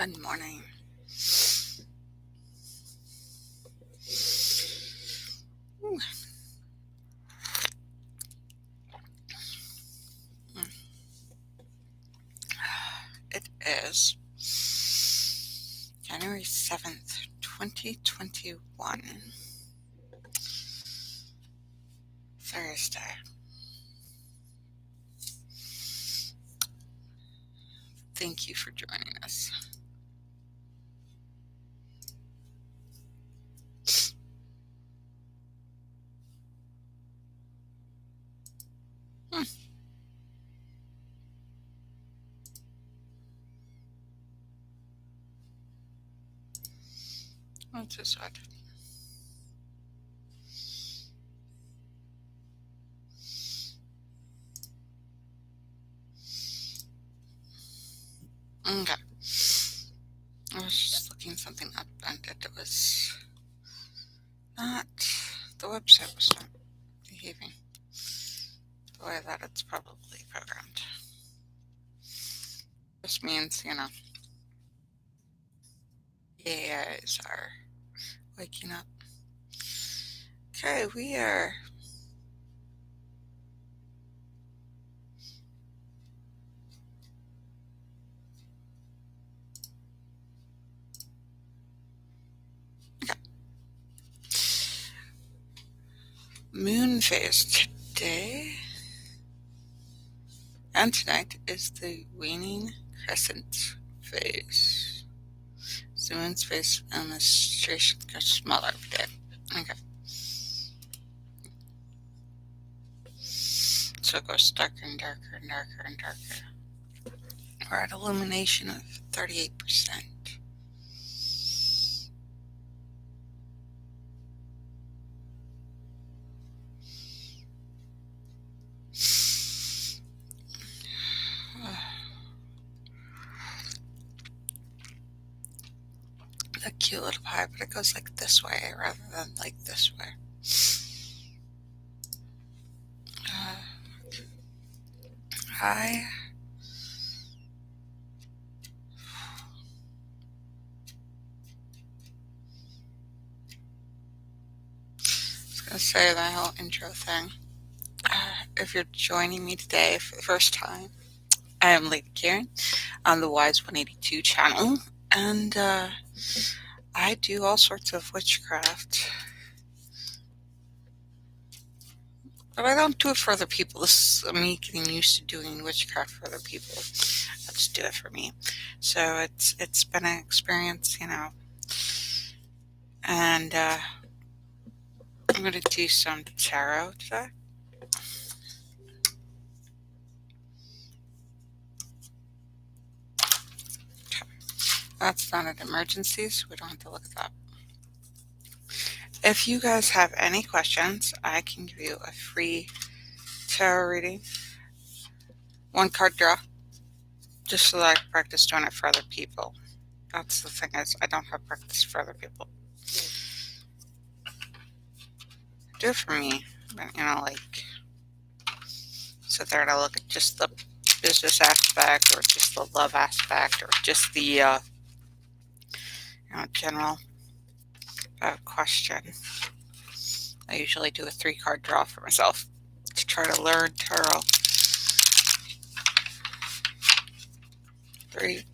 Good morning. Ooh. It is January 7th, 2021, Thursday. Thank you for joining us. What's this one? Okay. I was just looking something up and it was not, the website was not behaving the way that it's probably programmed. This means, AIs are waking up. Okay, we are moon phase today, and tonight is the waning crescent phase. So the moon's phase illustration gets smaller every day. Okay. So it goes darker and darker and darker and darker. We're at illumination of 38%. A cute little pie, but it goes like this way rather than like this way. I was going to say that whole intro thing. If you're joining me today for the first time, I am Lady Caren on the Wise 182 channel, and I do all sorts of witchcraft. But I don't do it for other people. This is me getting used to doing witchcraft for other people. I just do it for me. So it's been an experience, And I'm going to do some tarot today. That's not an emergency, so we don't have to look at that. If you guys have any questions, I can give you a free tarot reading. 1 card draw. Just so that I can practice doing it for other people. That's the thing, is I don't have practice for other people. Do it for me. But, sit there and I look at just the business aspect or just the love aspect or just the general question. I usually do a 3 card draw for myself to try to learn tarot. 3.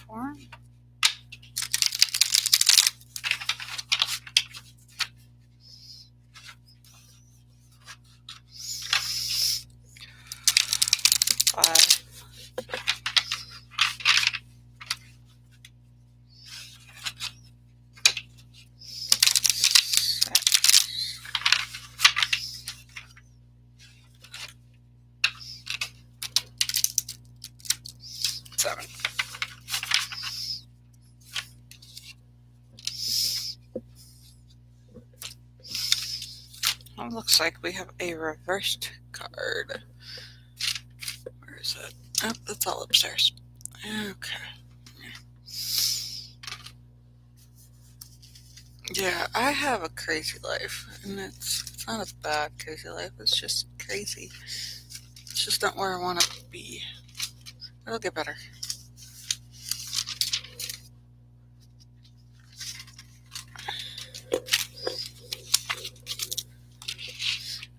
4. 5. 7. It looks like we have a reversed card. Where is it? Oh, it's all upstairs. Okay. Yeah, I have a crazy life, and it's It's not as bad. Crazy life is just crazy. It's just not where I want to be. It'll get better.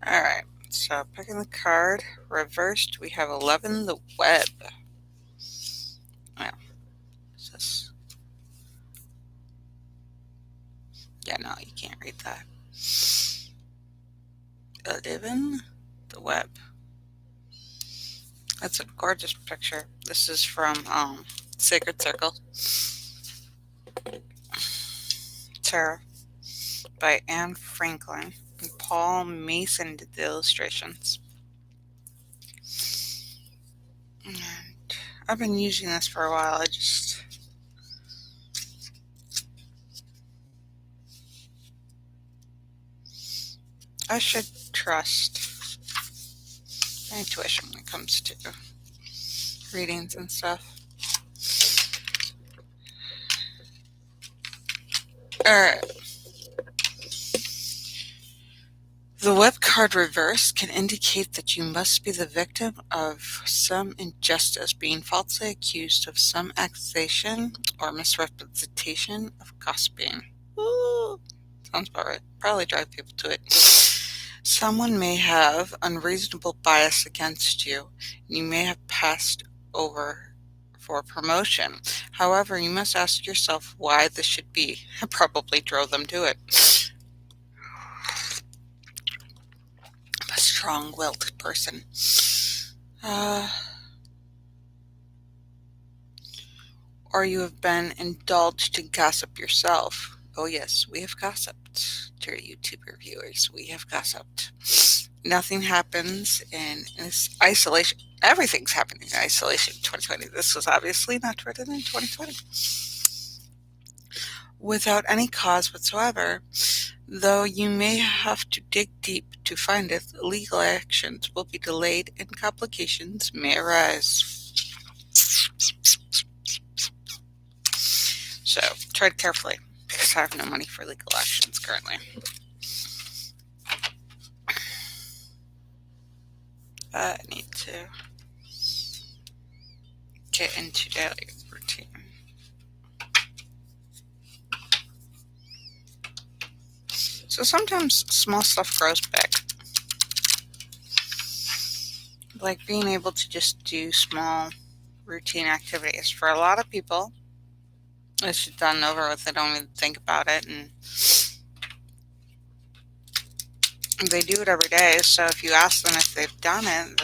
Alright, so picking the card. Reversed, we have 11, the web. Well, is this? Yeah, no, you can't read that. 11, the web. That's a gorgeous picture. This is from Sacred Circle. Tarot by Anne Franklin. And Paul Mason did the illustrations. And I've been using this for a while. I should trust my intuition when it comes to readings and stuff. Alright. The web card reverse can indicate that you must be the victim of some injustice, being falsely accused of some accusation or misrepresentation of gossiping. Ooh, sounds about right. Probably drive people to it. Someone may have unreasonable bias against you. You may have passed over for promotion. However, you must ask yourself why this should be. It probably drove them to it. A strong-willed person. Or you have been indulged to gossip yourself. Oh yes, we have gossiped. Dear YouTuber viewers, we have gossiped. Nothing happens in isolation. Everything's happening in isolation in 2020. This was obviously not written in 2020. Without any cause whatsoever, though you may have to dig deep to find it, legal actions will be delayed and complications may arise. So, tread carefully, because I have no money for legal actions currently. I need to get into daily routine. So sometimes small stuff grows big. Like being able to just do small routine activities. For a lot of people, it's just done over with. They don't even think about it, and they do it every day. So if you ask them if they've done it,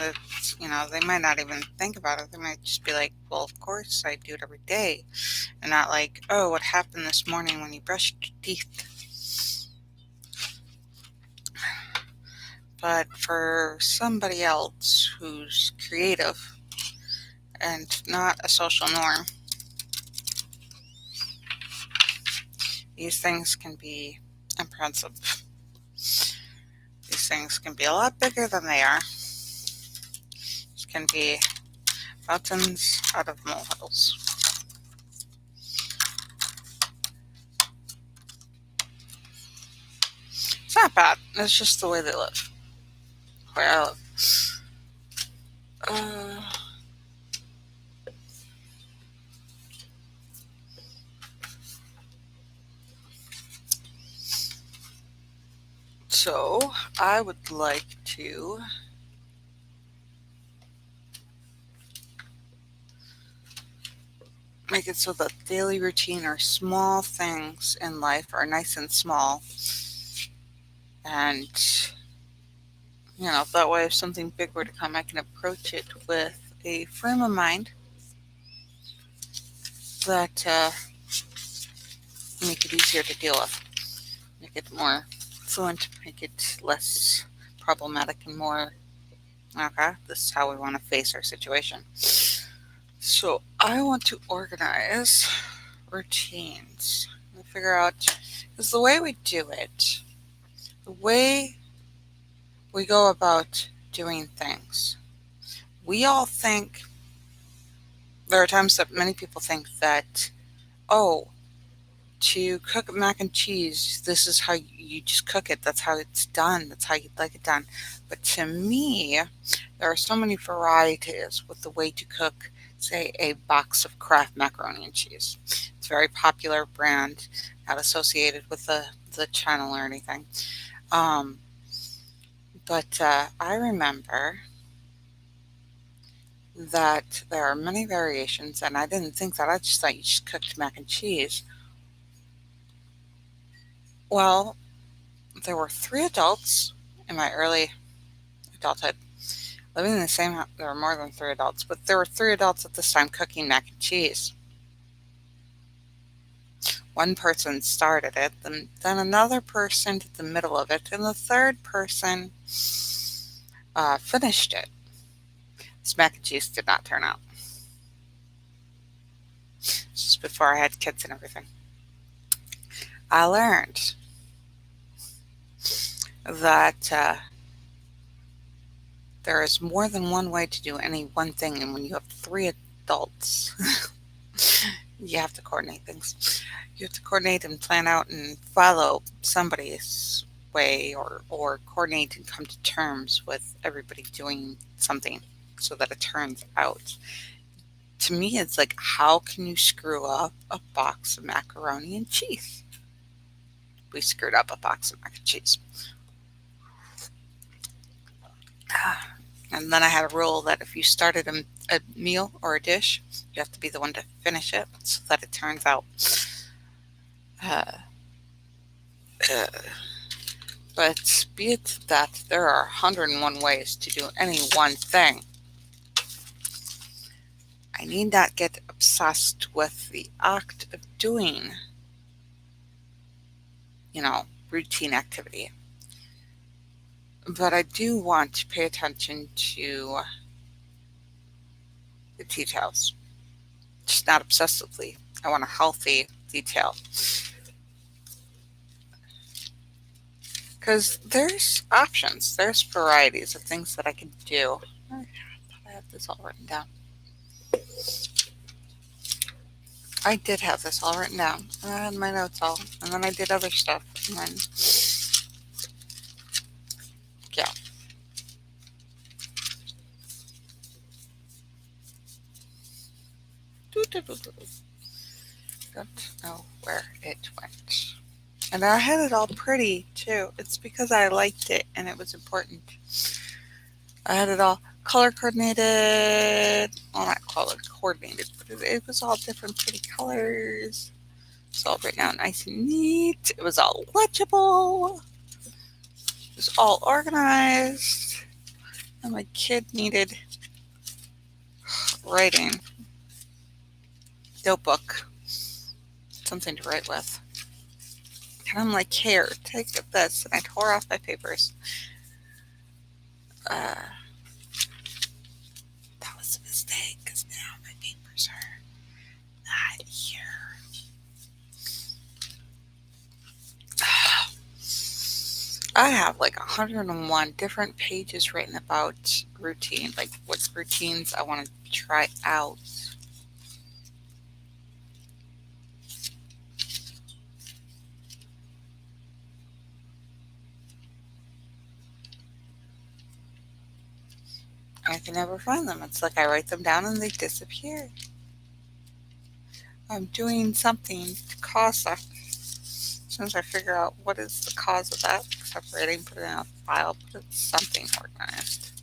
they might not even think about it. They might just be like, well, of course I do it every day. And not like, oh, what happened this morning when you brushed your teeth? But for somebody else who's creative and not a social norm, these things can be impressive. These things can be a lot bigger than they are. These can be mountains out of molehills. It's not bad. It's just the way they live. Where I live. So, I would like to make it so that daily routine or small things in life are nice and small. And, that way if something big were to come, I can approach it with a frame of mind that make it easier to deal with. Make it more fluent, make it less problematic and more, okay, this is how we want to face our situation. So I want to organize routines and figure out, because the way we do it, the way we go about doing things, we all think, there are times that many people think that, oh, To cook mac and cheese, this is how you just cook it. That's how it's done. That's how you'd like it done. But to me, there are so many varieties with the way to cook, say, a box of Kraft macaroni and cheese. It's a very popular brand, not associated with the channel or anything. Um, but I remember that there are many variations, and I didn't think that. I just thought you just cooked mac and cheese. Well, there were three adults in my early adulthood living in the same house. There were more than three adults, but there were three adults at this time cooking mac and cheese. One person started it, then another person did the middle of it, and the third person finished it. This mac and cheese did not turn out. This was before I had kids and everything. I learned that there is more than one way to do any one thing, and when you have three adults, you have to coordinate things. You have to coordinate and plan out and follow somebody's way, or coordinate and come to terms with everybody doing something so that it turns out. To me, it's like, how can you screw up a box of macaroni and cheese? We screwed up a box of mac and cheese. And then I had a rule that if you started a meal or a dish, you have to be the one to finish it so that it turns out. Uh, uh, but be it that there are 101 ways to do any one thing, I need not get obsessed with the act of doing, routine activity. But I do want to pay attention to the details, just not obsessively. I want a healthy detail. Because there's options, there's varieties of things that I can do. I thought I had this all written down. I did have this all written down. And I had my notes all, and then I did other stuff. And then, yeah. Don't know where it went. And I had it all pretty too. It's because I liked it and it was important. I had it all color coordinated. Well, not color coordinated, but it was all different pretty colors. It's all written out nice and neat. It was all legible. It was all organized. And my kid needed writing notebook, something to write with. And I'm like, here, take this. And I tore off my papers. That was a mistake because now my papers are not here. I have like 101 different pages written about routine, like what routines I want to try out. I can never find them. It's like I write them down and they disappear. I'm doing something to cause that. As soon as I figure out what is the cause of that, separating, put it in a file, put it something organized.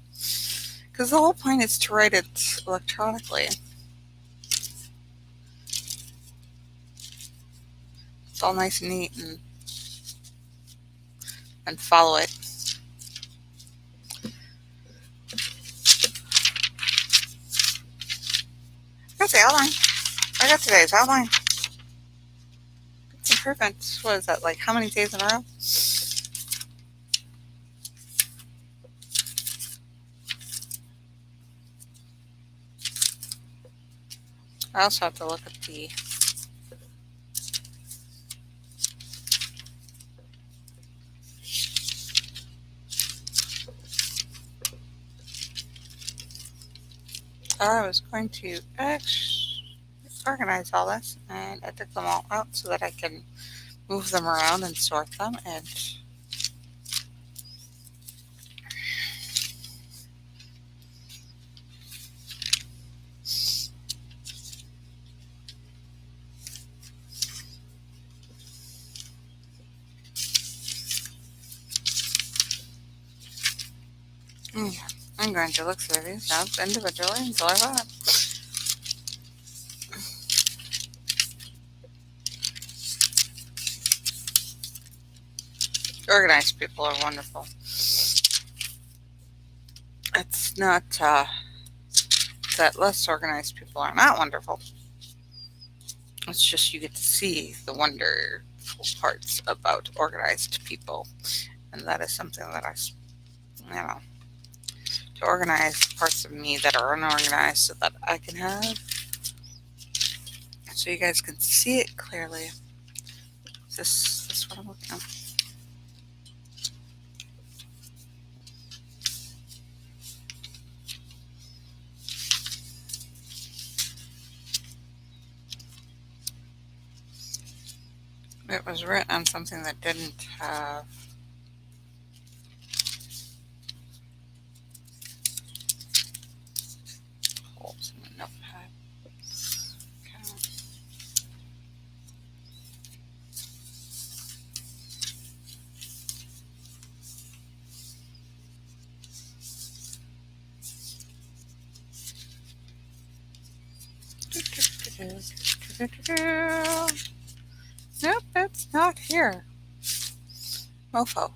Because the whole point is to write it electronically. It's all nice and neat and follow it. That's the outline. I got today's outline. It's improvements. What is that, like how many days in a row? I also have to look at the I was going to organize all this, and I took them all out so that I can move them around and sort them. And I'm going to look through these now individually until I find them. Organized people are wonderful. It's not that less organized people are not wonderful. It's just you get to see the wonderful parts about organized people. And that is something that to organize the parts of me that are unorganized so that I can have, so you guys can see it clearly. This what I'm looking at. It was written on something that didn't have holes in the notepad. Okay. Nope, it's not here. Mofo.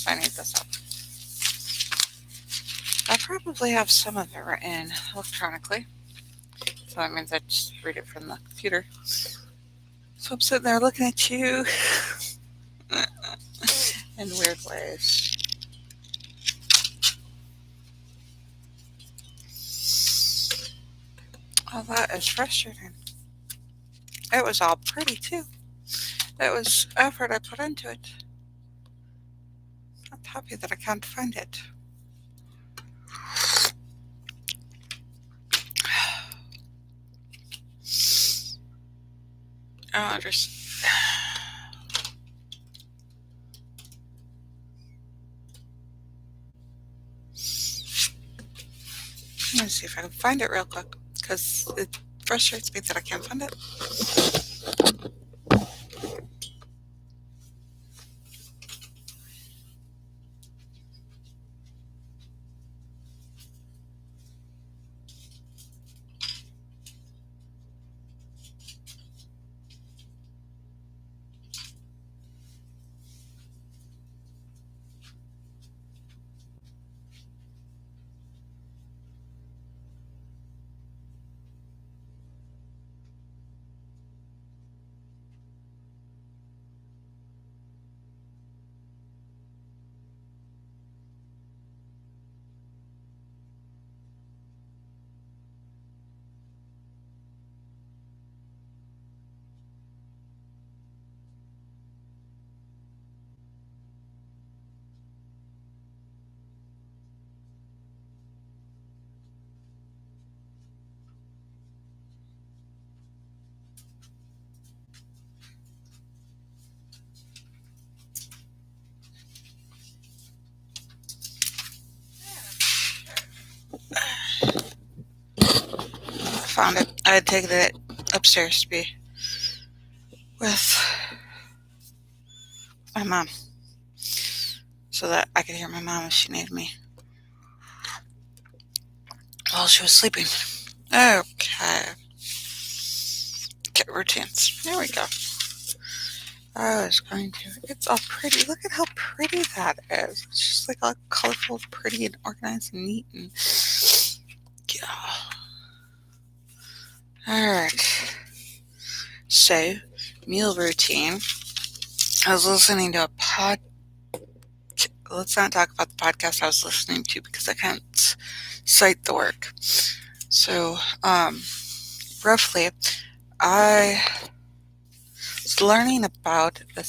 I need this up. I probably have some of it written electronically. So that means I just read it from the computer. So I'm sitting there looking at you in weird ways. Oh, that is frustrating. It was all pretty too. It was effort I put into it. I'm happy that I can't find it. Oh, just. Let me see if I can find it real quick, because it frustrates me that I can't find it. I found it. I had taken it upstairs to be with my mom, so that I could hear my mom if she needed me while she was sleeping. Okay. Get routines. There we go. I was going to. It's all pretty. Look at how pretty that is. It's just like all colorful, pretty, and organized, and neat. And yeah. All right. So, meal routine. I was listening to a pod. Let's not talk about the podcast I was listening to because I can't cite the work. So, roughly, I was learning about the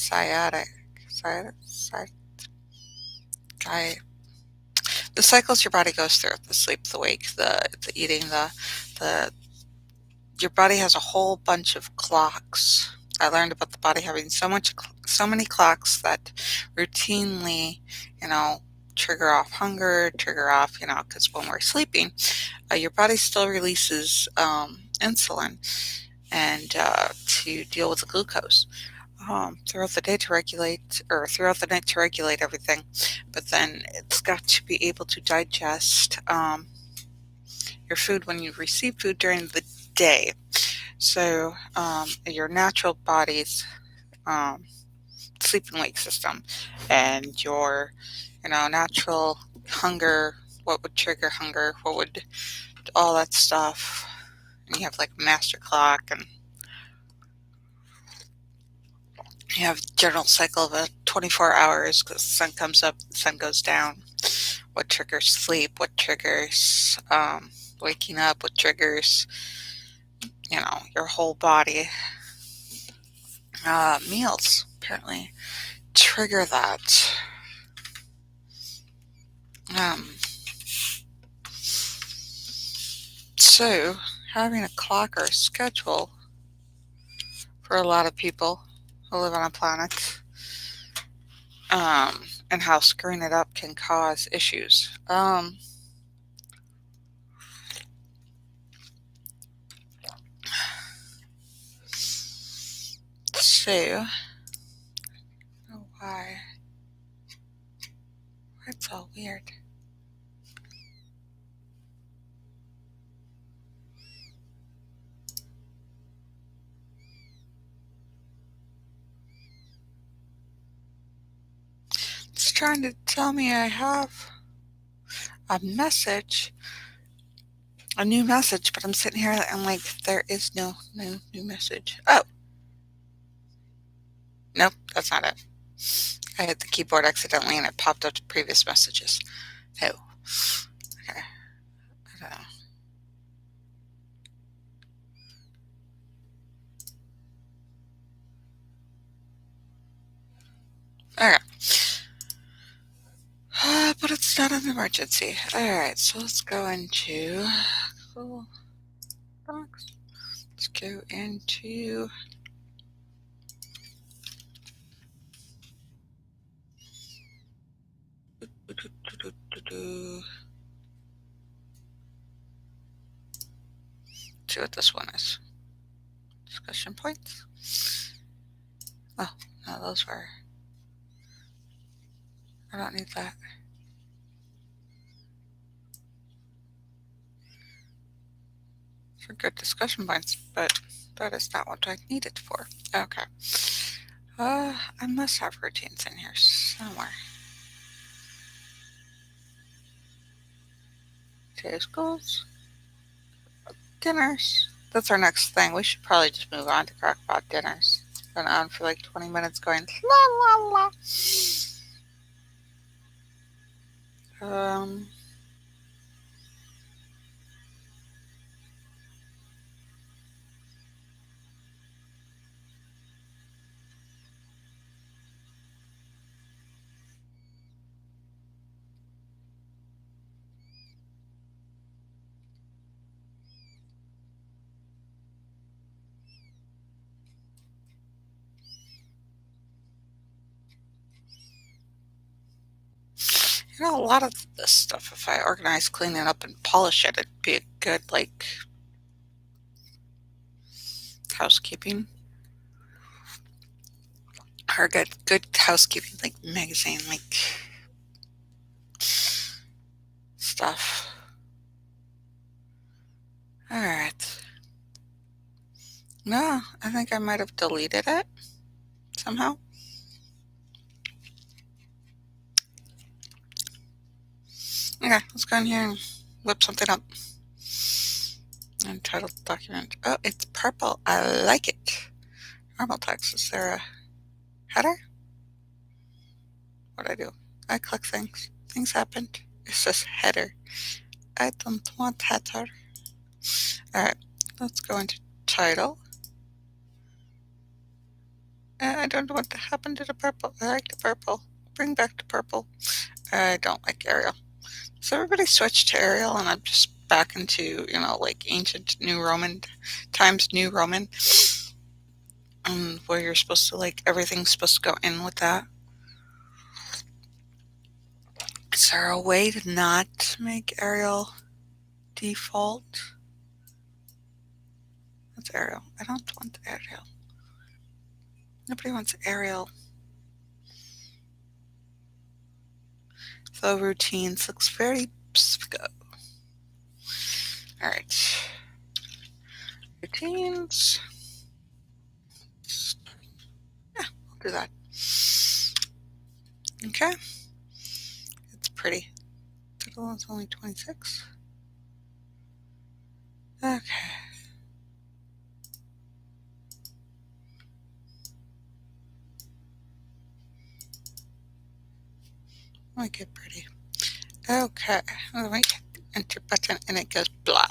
the cycles your body goes through, the sleep, the wake, the eating, the your body has a whole bunch of clocks. I learned about the body having so many clocks that routinely, you know, trigger off hunger, trigger off, because when we're sleeping, your body still releases insulin and to deal with the glucose throughout the day to regulate, or throughout the night to regulate everything. But then it's got to be able to digest your food when you receive food during the day. So your natural body's um, sleep and wake system and your, natural hunger, what would trigger hunger, what would, all that stuff. And you have like master clock, and you have general cycle of 24 hours because the sun comes up, the sun goes down. What triggers sleep, what triggers waking up, what triggers, your whole body. Meals apparently trigger that. Um, so having a clock or a schedule for a lot of people who live on a planet, and how screwing it up can cause issues. So, oh, why? It's all weird. It's trying to tell me I have a message, a new message, but I'm sitting here and like, there is no new message. Oh, nope, that's not it. I hit the keyboard accidentally and it popped up to previous messages. Oh, okay. I don't know. Okay. But it's not an emergency. Alright, so let's go into Google Docs. Let's go into see what this one is. Discussion points. Oh, no, those were. I don't need that. For good discussion points, but that is not what I need it for. Okay. I must have routines in here somewhere. Today's goals. Dinners. That's our next thing. We should probably just move on to crockpot dinners. Been on for like 20 minutes going la la la. Um, a lot of this stuff, if I organize, clean it up, and polish it, it'd be a good, like, housekeeping. Or good housekeeping, like, magazine, like, stuff. Alright. No, I think I might have deleted it somehow. Okay, let's go in here and whip something up. Untitled document. Oh, it's purple. I like it. Normal text. Is there a header? What'd I do? I click things. Things happened. It says header. I don't want header. Alright, let's go into title. I don't know what happened to the purple. I like the purple. Bring back the purple. I don't like Arial. So everybody switched to Arial, and I'm just back into, like ancient New Roman times, New Roman, where you're supposed to, like, everything's supposed to go in with that. Is there a way to not make Arial default? That's Arial. I don't want Arial. Nobody wants Arial. The routines looks very Psco. Alright. Routines. Yeah, I'll do that. Okay. It's pretty. Total is only 26. Okay. Make it pretty. Okay. Let me hit the enter button and it goes blah.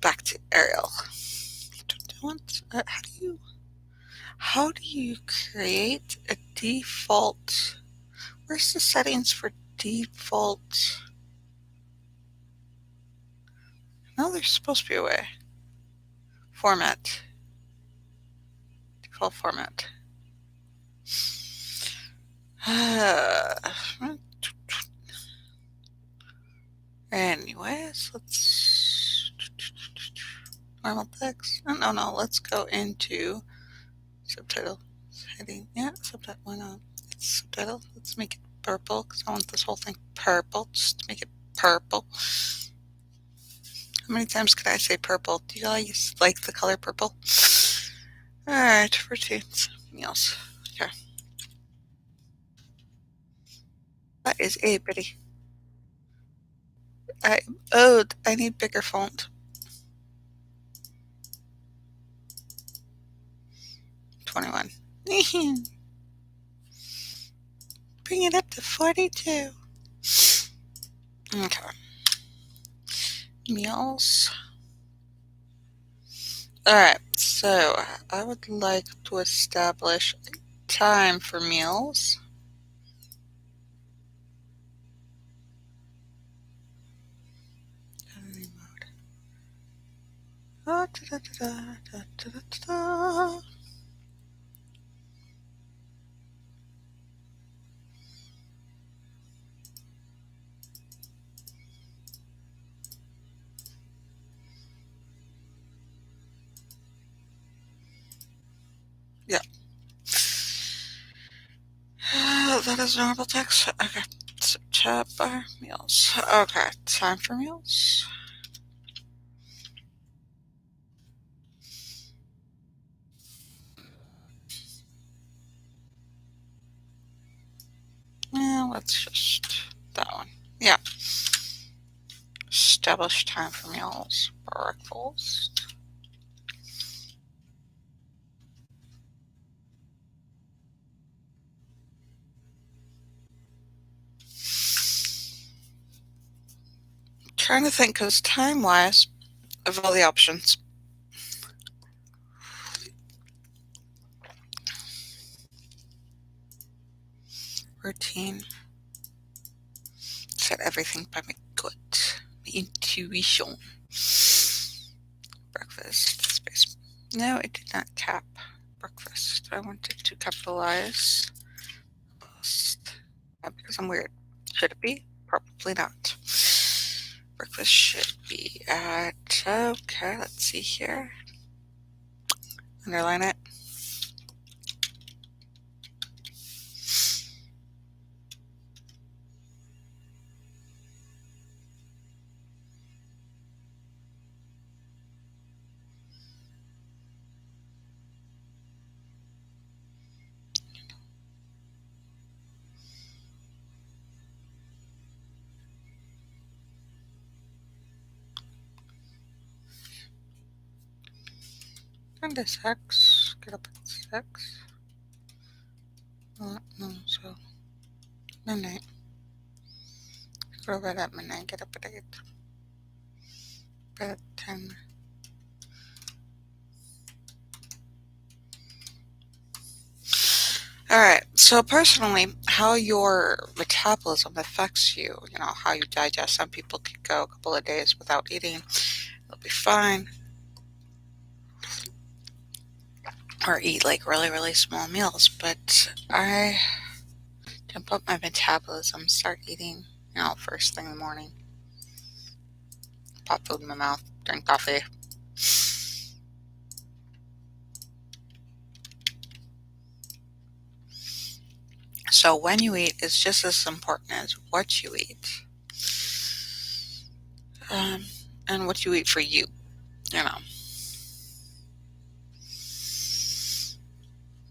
Back to Arial. How do you create a default? Where's the settings for default? No, there's supposed to be a way. Format. Default format. Anyways, let's normal text. No. Let's go into subtitle heading. Yeah, subtitle. Why not? It's subtitle. Let's make it purple because I want this whole thing purple. Just to make it purple. How many times could I say purple? Do you guys like the color purple? Alright, routines. Meals. Okay. That is a bitty. I need bigger font. 21. Bring it up to 42. Okay. Meals. Alright, so I would like to establish a time for meals. Editing mode. Yeah. That is normal text. Okay. So chat bar meals. Okay. Time for meals. Yeah, let's just that one. Yeah. Establish time for meals. Breakfast. Trying to think, because time-wise, of all the options, routine, set everything by my gut, my intuition. Breakfast, space. No, it did not cap breakfast. I wanted to capitalize because I'm weird. Should it be? Probably not. Breakfast should be at, okay, let's see here. Underline it. And to 6. Get up at 6. No, so midnight. Go to bed at midnight. Get up at 8. Bed at 10. All right. So personally, how your metabolism affects you, how you digest. Some people could go a couple of days without eating. They'll be fine. Or eat like really, really small meals. But I jump up my metabolism, start eating, first thing in the morning. Pop food in my mouth, drink coffee. So when you eat is just as important as what you eat. Um, and what you eat for you, you know.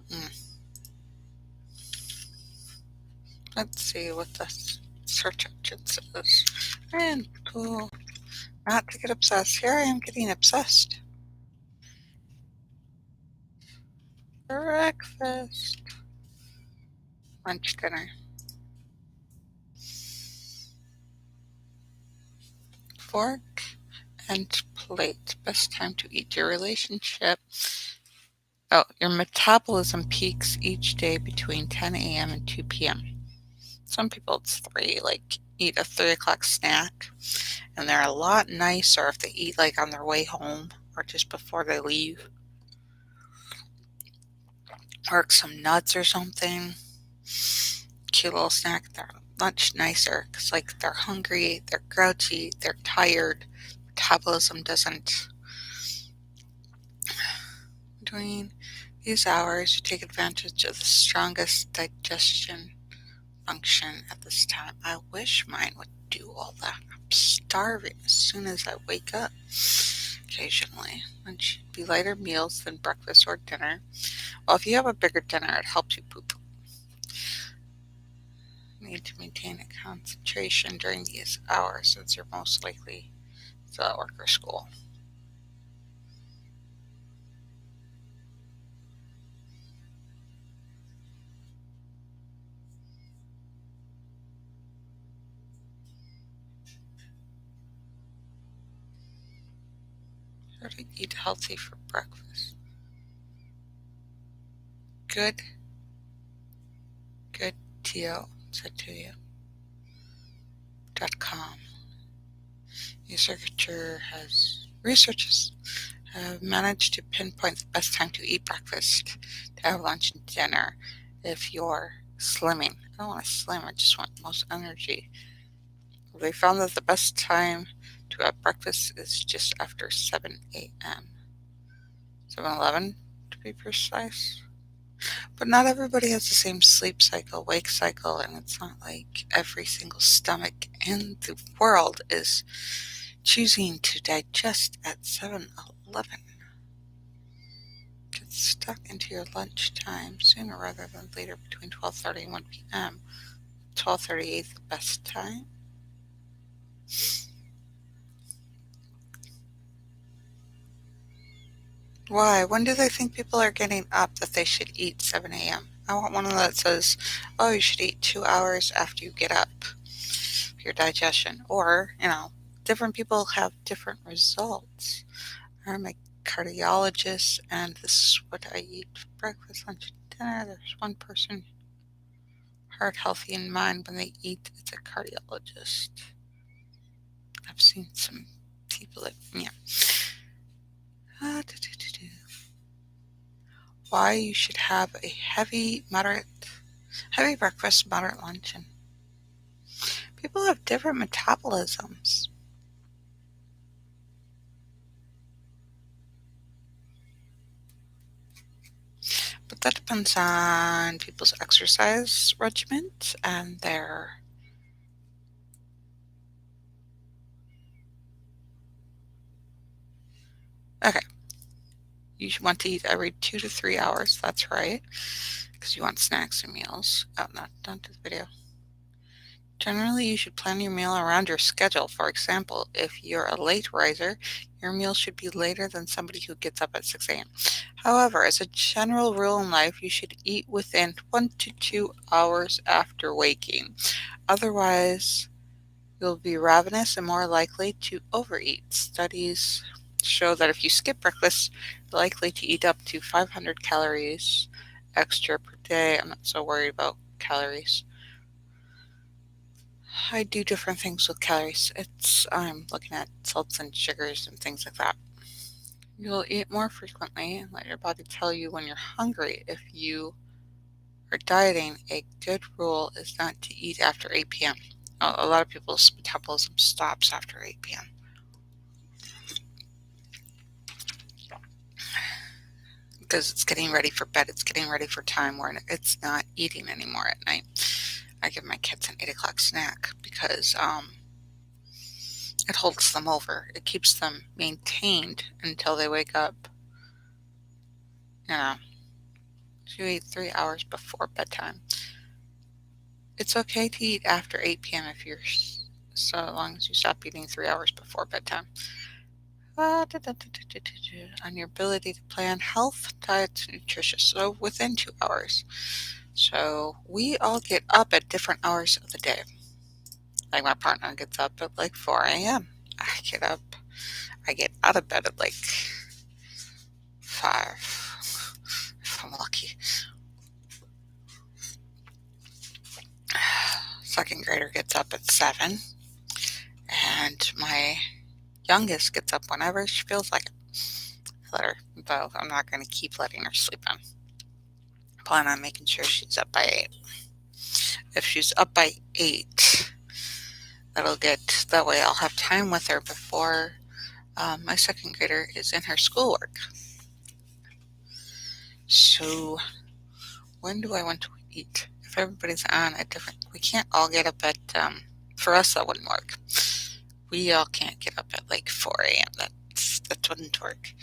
Mm. Let's see what the search engine says. And cool. Not to get obsessed. Here I am getting obsessed. Breakfast. Lunch, dinner. Fork and plate. Best time to eat. Your relationship. Oh, your metabolism peaks each day between 10 a.m. and 2 p.m. Some people it's 3, like eat a 3 o'clock snack, and they're a lot nicer if they eat like on their way home or just before they leave, or some nuts or something. Cute little snack. They're much nicer because like they're hungry, they're grouchy, they're tired. Metabolism doesn't. During these hours, you take advantage of the strongest digestion function at this time. I wish mine would do all that. I'm starving as soon as I wake up. Occasionally, lunch should be lighter meals than breakfast or dinner. Well, if you have a bigger dinner, it helps you poop. You need to maintain a concentration during these hours since you're most likely still at work or school. Try to eat healthy for breakfast. Good, good deal, said to you. .com. Researchers have managed to pinpoint the best time to eat breakfast, to have lunch and dinner if you're slimming. I don't want to slim, I just want most energy. They found that the best time to have breakfast is just after 7 a.m. 7:11 to be precise. But not everybody has the same sleep cycle, wake cycle, and it's not like every single stomach in the world is choosing to digest at 7:11. Get stuck into your lunchtime sooner rather than later between 12:30 and 1 p.m. 12:38 the best time. Why? When do they think people are getting up that they should eat 7 a.m.? I want one that says, oh, you should eat 2 hours after you get up for your digestion. Or, different people have different results. I'm a cardiologist, and this is what I eat for breakfast, lunch, and dinner. There's one person, heart healthy in mind when they eat. It's a cardiologist. I've seen some people that, yeah. Why you should have a heavy breakfast, moderate lunch, and people have different metabolisms. But that depends on people's exercise regimen and their okay. You should want to eat every 2 to 3 hours. That's right, because you want snacks and meals. Oh, not don't do the video. Generally, you should plan your meal around your schedule. For example, if you're a late riser, your meal should be later than somebody who gets up at 6 a.m. However, as a general rule in life, you should eat within 1 to 2 hours after waking. Otherwise, you'll be ravenous and more likely to overeat. Studies show that if you skip breakfast, you're likely to eat up to 500 calories extra per day. I'm not so worried about calories. I do different things with calories. I'm looking at salts and sugars and things like that. You'll eat more frequently and let your body tell you when you're hungry. If you are dieting, a good rule is not to eat after 8 p.m. A lot of people's metabolism stops after 8 p.m. because it's getting ready for bed. It's getting ready for time where it's not eating anymore at night. I give my kids an 8 o'clock snack because it holds them over. It keeps them maintained until they wake up. You know, you eat 3 hours before bedtime. It's okay to eat after 8 p.m. if you're, so long as you stop eating 3 hours before bedtime. On your ability to plan health, diet, nutritious. So within 2 hours. So we all get up at different hours of the day. Like my partner gets up at like 4 a.m. I get out of bed at like 5, if I'm lucky. Second grader gets up at 7. And my youngest gets up whenever she feels like it. I let her, though I'm not going to keep letting her sleep in. I plan on making sure she's up by 8. If she's up by 8, that way I'll have time with her before my second grader is in her schoolwork. So when do I want to eat? If everybody's on a different, we can't all get up at, for us that wouldn't work. We all can't get up at like 4 a.m. That wouldn't work.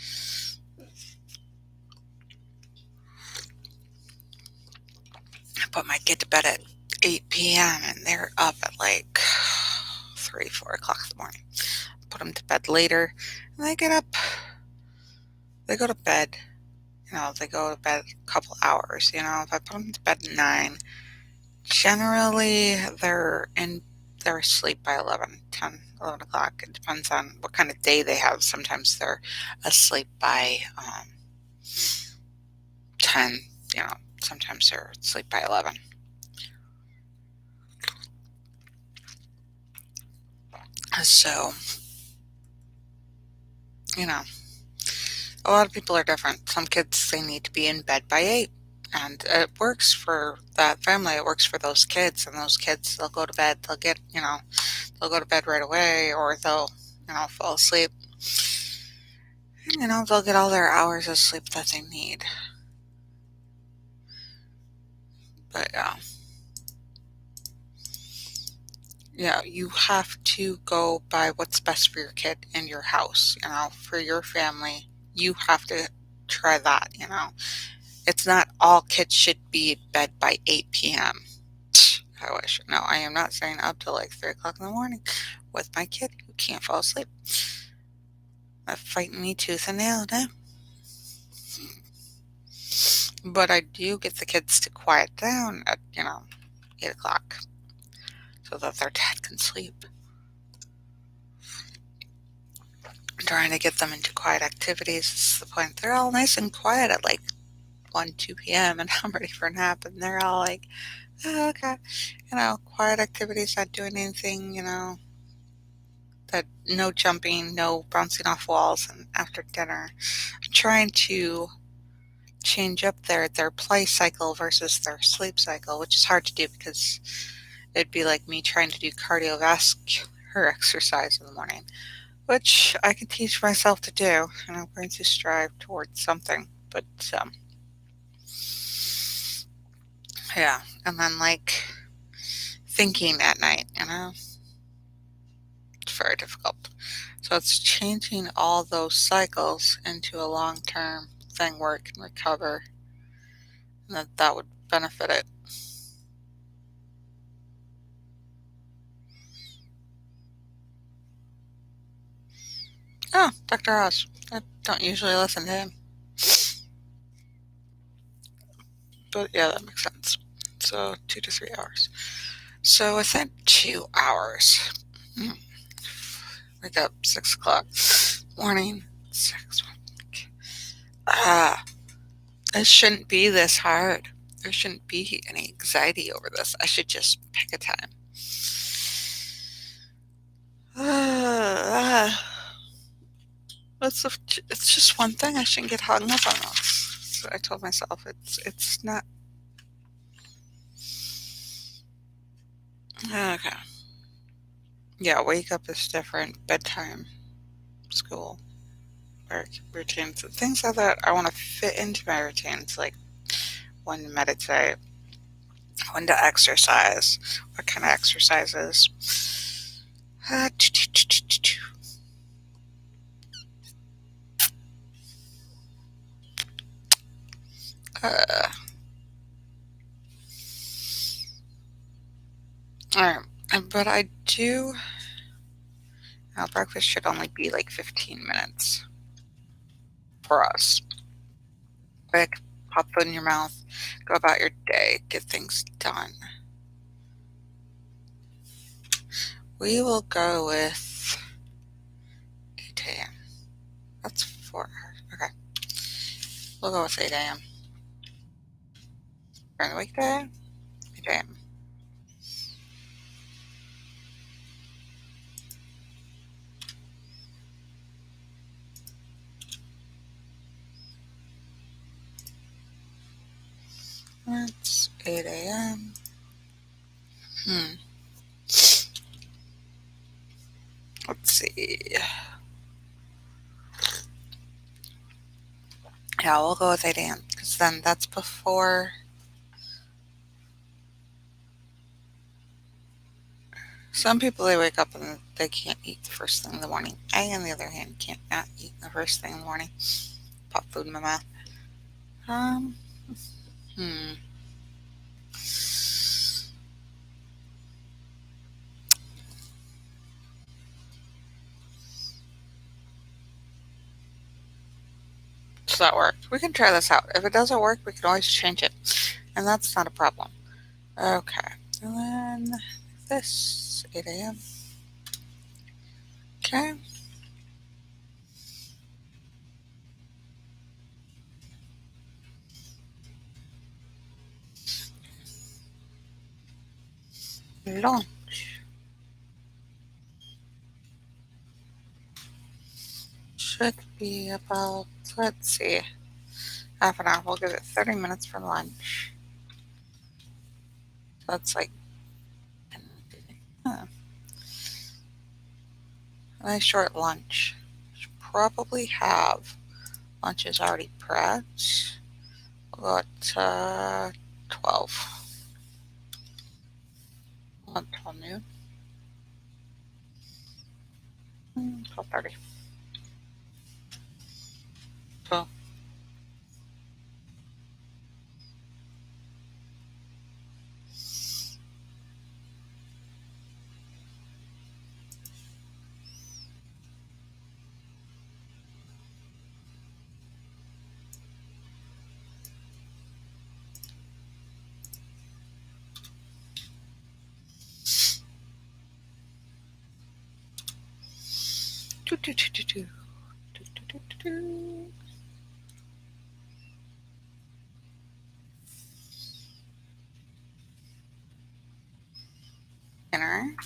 But might get to bed at 8 p.m. and they're up at like 3, 4 o'clock in the morning. Put them to bed later and they get up. They go to bed. They go to bed a couple hours. If I put them to bed at 9, generally they're asleep by 11 o'clock. It depends on what kind of day they have. Sometimes they're asleep by 10. Sometimes they're asleep by 11. So, a lot of people are different. Some kids, they need to be in bed by 8. And it works for that family. It works for those kids. And those kids, they'll go to bed. They'll go to bed right away, or they'll, fall asleep. And, they'll get all their hours of sleep that they need. But, you have to go by what's best for your kid in your house, for your family. You have to try that, It's not all kids should be in bed by 8 p.m. I wish. No, I am not staying up till like 3 o'clock in the morning with my kid who can't fall asleep. They're fighting me tooth and nail now. But I do get the kids to quiet down at, 8 o'clock so that their dad can sleep. I'm trying to get them into quiet activities. This is the point. They're all nice and quiet at like 1, 2 p.m. and I'm ready for a nap. And they're all like, oh, okay. Quiet activities, not doing anything, that no jumping, no bouncing off walls. And after dinner, I'm trying to change up their play cycle versus their sleep cycle, which is hard to do because it'd be like me trying to do cardiovascular exercise in the morning, which I can teach myself to do, and I'm going to strive towards something. But yeah, and then like thinking at night, it's very difficult. So it's changing all those cycles into a long-term thing where it can recover, and that would benefit it. Oh, Dr. Oz. I don't usually listen to him. But yeah, that makes sense. So 2 to 3 hours. So within 2 hours, wake up 6 o'clock morning, 6. It shouldn't be this hard. There shouldn't be any anxiety over this. I should just pick a time. That's a, it's just one thing. I shouldn't get hung up on this. So I told myself it's not. Okay. Yeah, wake up is different. Bedtime, school, work, routines, and things like that. I want to fit into my routines, like when to meditate, when to exercise, what kind of exercises. Uh, Alright, but I do. Now, breakfast should only be like 15 minutes for us. Quick, pop food in your mouth, go about your day, get things done. We will go with 8 a.m. That's 4 hours. Okay. We'll go with 8 a.m. During the weekday, 8 a.m. It's 8 a.m. Let's see. Yeah, we'll go with 8 a.m. because then that's before. Some people, they wake up and they can't eat the first thing in the morning. I, on the other hand, can't not eat the first thing in the morning. Pop food in my mouth. Um, hmm. Does that work? We can try this out. If it doesn't work, we can always change it. And that's not a problem. Okay. And then this, 8 a.m. Okay. Lunch. Should be about, let's see, half an hour. We'll give it 30 minutes for lunch. That's like a nice short lunch. Should probably have lunches already prepped. We'll go at 12. Until noon. 12:30. So, do, do, do, do, do. Do, do, do, do, do. Dinner.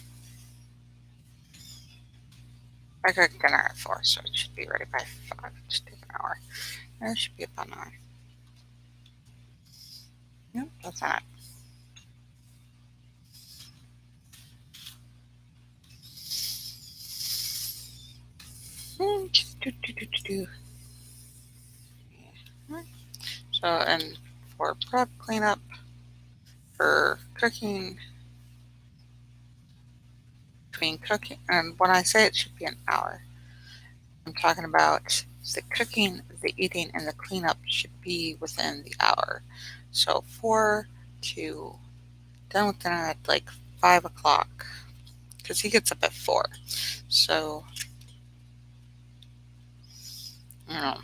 I cook dinner at 4, so it should be ready by 5. It should take an hour. It should be about an hour. Nope, that's not it. Do, do, do, do, do. So, and for prep, cleanup, for cooking, between cooking, and when I say it should be an hour, I'm talking about the cooking, the eating, and the cleanup should be within the hour. So 4 to done with dinner at like 5 o'clock, because he gets up at 4. So, you know,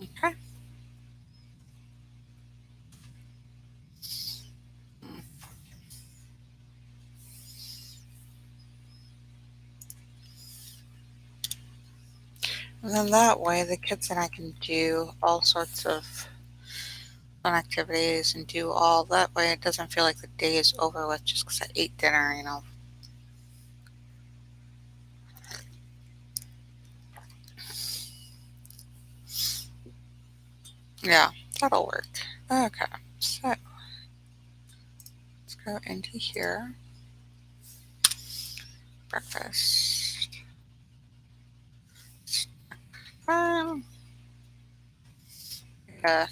okay. And then that way the kids and I can do all sorts of fun activities and do all that way. It doesn't feel like the day is over with just because I ate dinner, you know. Yeah, that'll work. Okay, so let's go into here. Breakfast. Um, yeah,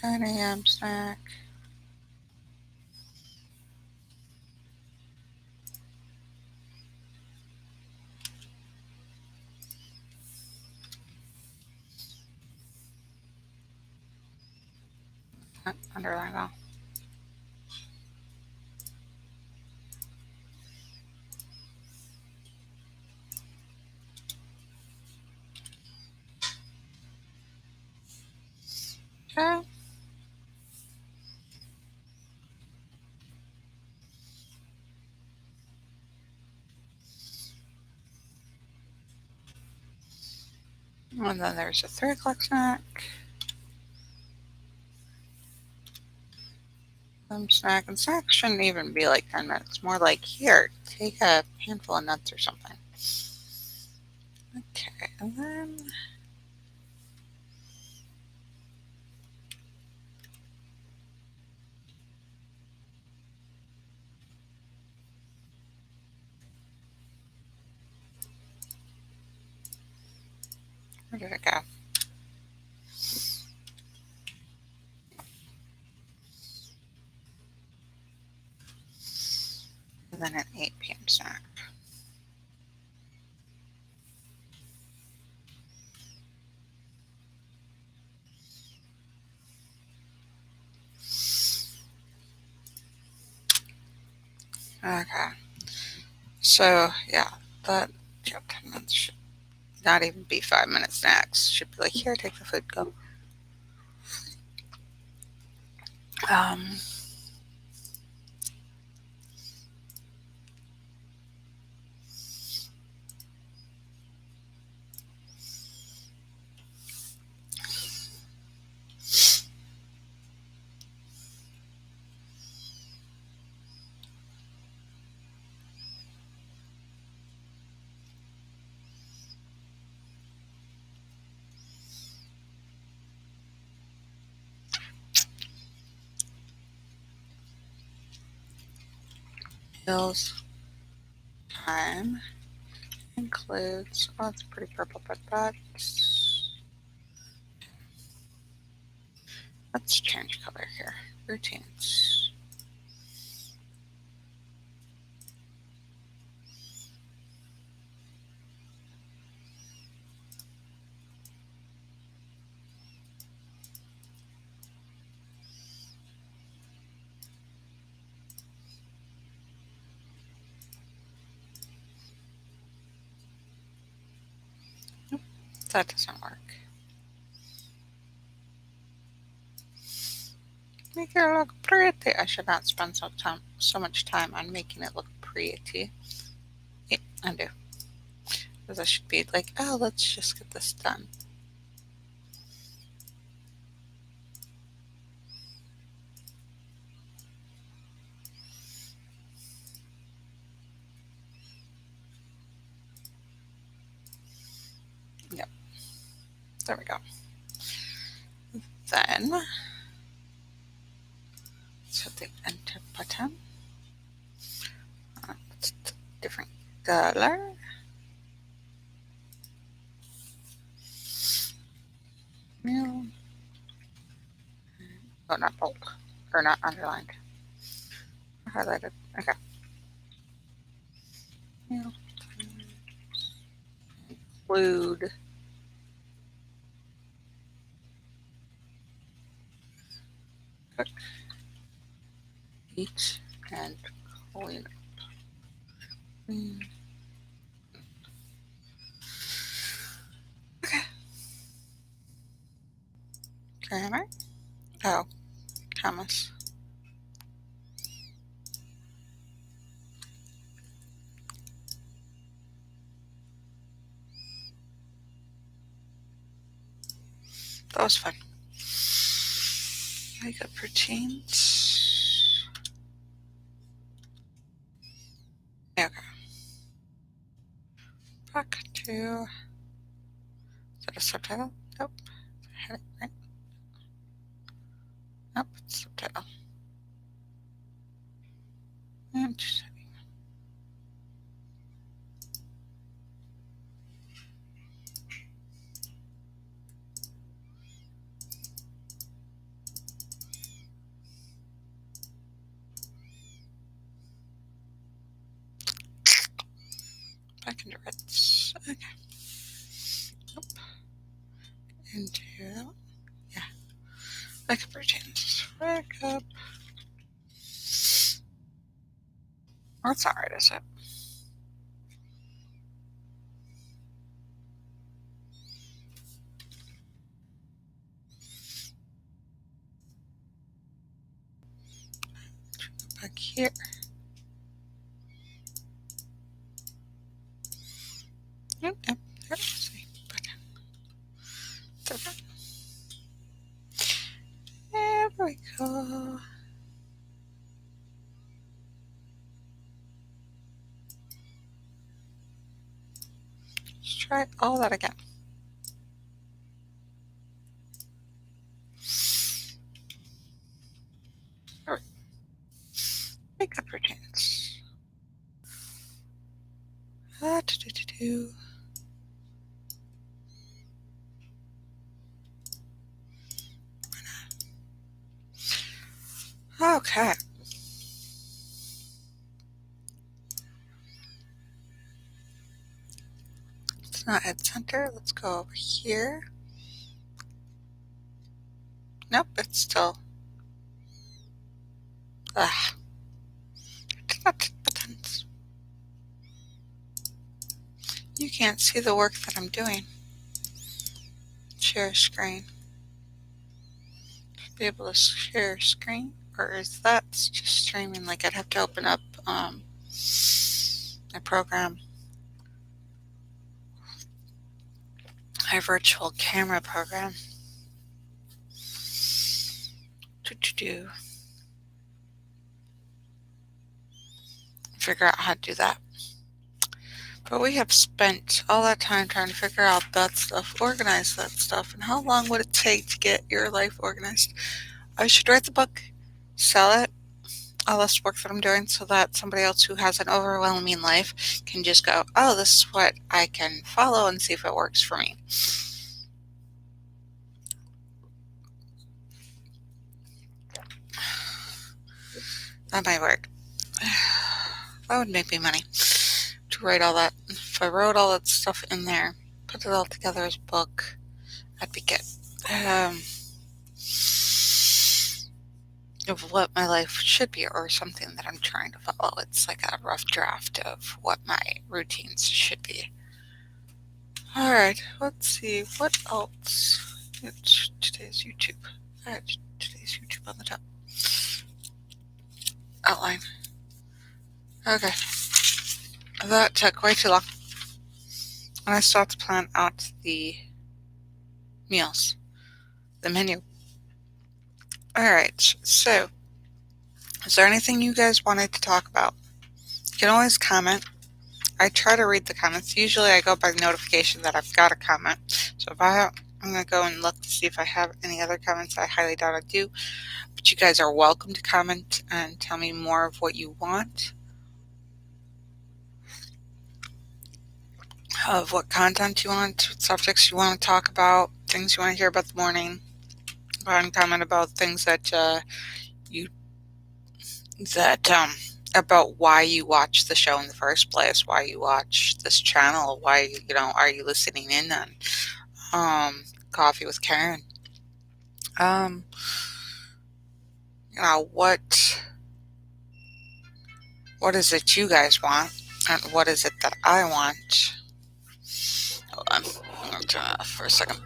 10 a.m. snack. Underline all. Okay. And then there's a 3 o'clock snack. Snack. And snacks shouldn't even be like 10 minutes. More like, here, take a handful of nuts or something. Okay, and then where did it go? And then an 8 p.m. snack. Okay. So, yeah, that 10 minutes should not even be 5-minute snacks. Should be like, here, take the food, go. Um, meals time includes, oh, it's pretty purple, but let's change color here. Routines. That doesn't work. Make it look pretty. I should not spend so much time on making it look pretty. Yeah, undo. Because I should be like, oh, let's just get this done. Yep. There we go. Then, let's hit the enter button. It's a different color. Meal. Oh, not bold. Or not underlined. Highlighted. Okay. Meal. Include cook, eat, and clean up. Okay. Grammar. Oh, Thomas. that was fun. Makeup routines. Okay. Back to. Is that a subtitle? Nope. Heading, right? Nope, it's subtitle. Interesting. Back into reds. Okay. Nope. Into, yeah. Makeup routines. Makeup. That's not right, is it? Back here. Yep, yep. Let's see. Back in. Different. There we go. Let's try all that again. All right. Makeup routines. Do. Okay. It's not at center. Let's go over here. Nope, it's still. Ugh. It's not buttons. You can't see the work that I'm doing. Share screen. Be able to share screen, or is that just streaming? Like I'd have to open up a program, a virtual camera program. Do figure out how to do that. But we have spent all that time trying to figure out that stuff, organize that stuff, and how long would it take to get your life organized? I should write the book, sell it, all this work that I'm doing, so that somebody else who has an overwhelming life can just go, oh, this is what I can follow and see if it works for me. That might work. That would make me money to write all that. If I wrote all that stuff in there, put it all together as a book, that'd be good. Of what my life should be, or something that I'm trying to follow. It's like a rough draft of what my routines should be. Alright, let's see. What else? It's today's YouTube. Alright, today's YouTube on the top. Outline. Okay. That took way too long. And I still have to plan out the meals. The menu. Alright, so is there anything you guys wanted to talk about? You can always comment. I try to read the comments. Usually I go by notification that I've got a comment. So if I have, I'm going to go and look to see if I have any other comments. I highly doubt I do. But you guys are welcome to comment and tell me more of what you want. Of what content you want, what subjects you want to talk about, things you want to hear about the morning. Go ahead and comment about things that about why you watch the show in the first place, why you watch this channel, why, are you listening in on Coffee with Caren? What is it you guys want, and what is it that I want? Hold on, I'm going to turn it off for a second.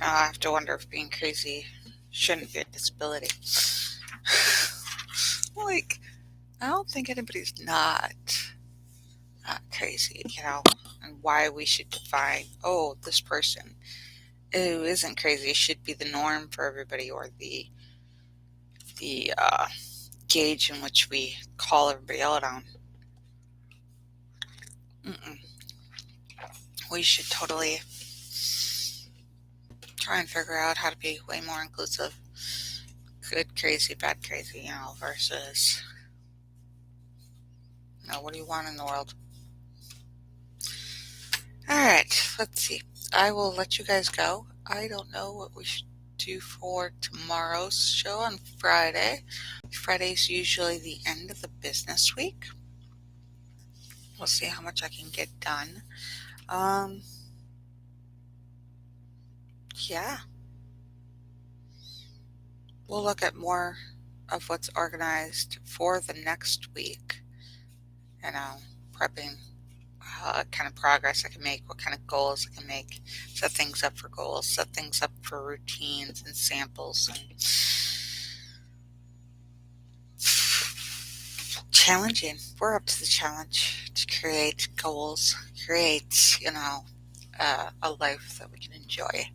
I have to wonder if being crazy shouldn't be a disability. Like, I don't think anybody's not crazy, and why we should define, oh, this person who isn't crazy should be the norm for everybody, or the gauge in which we call everybody out on. Mm-mm. We should totally try and figure out how to be way more inclusive. Good crazy, bad crazy, versus, what do you want in the world? Alright, let's see. I will let you guys go. I don't know what we should do for tomorrow's show on Friday. Friday's usually the end of the business week. We'll see how much I can get done. Yeah. We'll look at more of what's organized for the next week. Prepping kind of progress I can make, what kind of goals I can make, set things up for goals, set things up for routines and samples, and challenging. We're up to the challenge to create goals, create, a life that we can enjoy.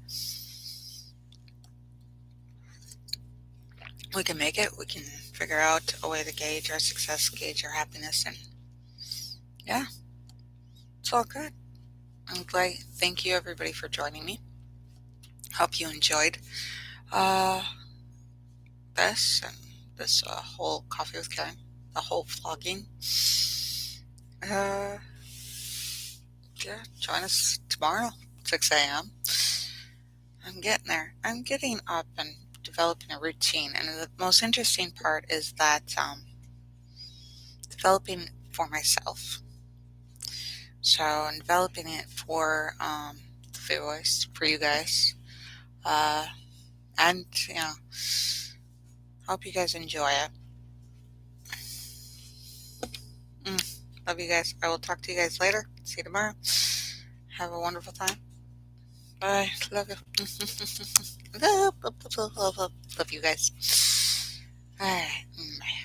We can make it. We can figure out a way to gauge our success, gauge our happiness, and yeah, it's all good. I'm glad. Thank you, everybody, for joining me. Hope you enjoyed this and this whole Coffee with Caren, the whole vlogging. Yeah, join us tomorrow, 6 a.m. I'm getting there. I'm getting up and developing a routine, and the most interesting part is that developing for myself. So I'm developing it for the voice, for you guys, and hope you guys enjoy it. Love you guys. I will talk to you guys later. See you tomorrow. Have a wonderful time. Bye. Love you. Love you guys. All right. Bye.